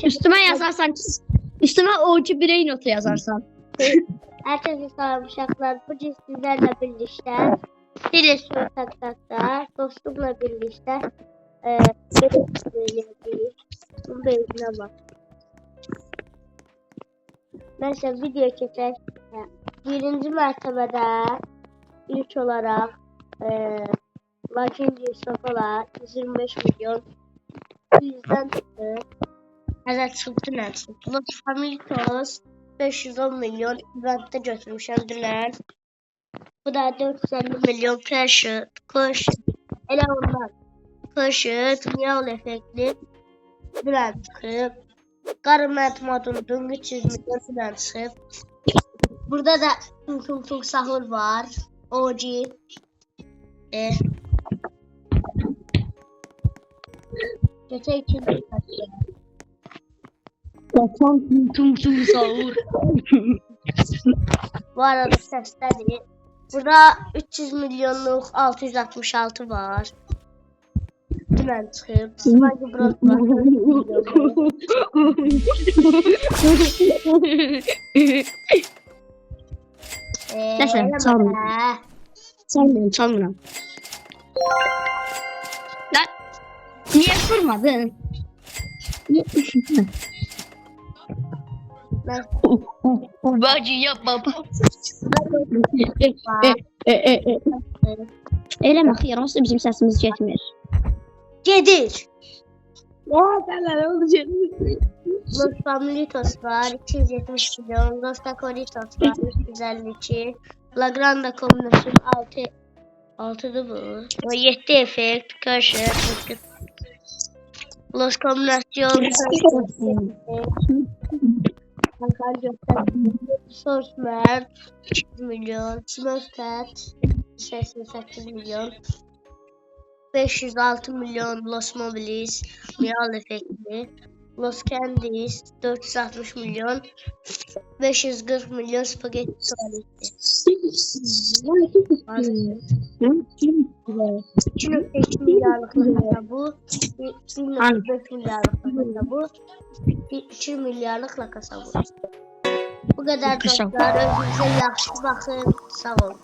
Üstüme yazarsan, üstüme OG birey notu yazarsan. Herkese selam uşaqlar. Bugün sizlerle birlikte Dilesur tak dostumla birlikte bunun beyzine bak. Mesela video çekecek. Birinci mertebede ilk olarak Lakin Sokola 125 milyon yüzden çıktı. Evet çıktı ne çıktı? Los Family 510 milyon eventte götürmüşəm dünən. Bu da 450 milyon Pressure, Push, elə onlar. Push, Miyaul effektli dünən çıxıb. Qarımət modundun 300 milyon dünən çıxıb. Burada da Tung Sahur var. OG. Geçen ikinci Tum sahur. Bu arada sesleri. Burada 300 milyonluk 666 var. Hemen çıkıp. Sanki burası var. Neyse, çalmıyorum. Lan, niye kurmadın? Bacı yapma. Eləmə xeyr, onsuz da bizim səsimiz getmir. Gedir. Nələr olacaq? Los Family var 270 milyon. Los Tacoritos var 352. La Grande kombinasyon 6'dı bu. 7 effekt karşı. Los kombinasyon Source Man 200 milyon. Smurfcat 88 milyon. 506 milyon Los Mobilis Miyaul effektli. Los Candies 460 milyon. 540 milyon spagetti tuvaleti. 2,2 milyarlık lakasa bu. 1,5 milyarlık lakasa bu. 2 milyarlık lakasa bu. Bu kadar dostlar. Özünüze yaxşı bakın. Sağ olun.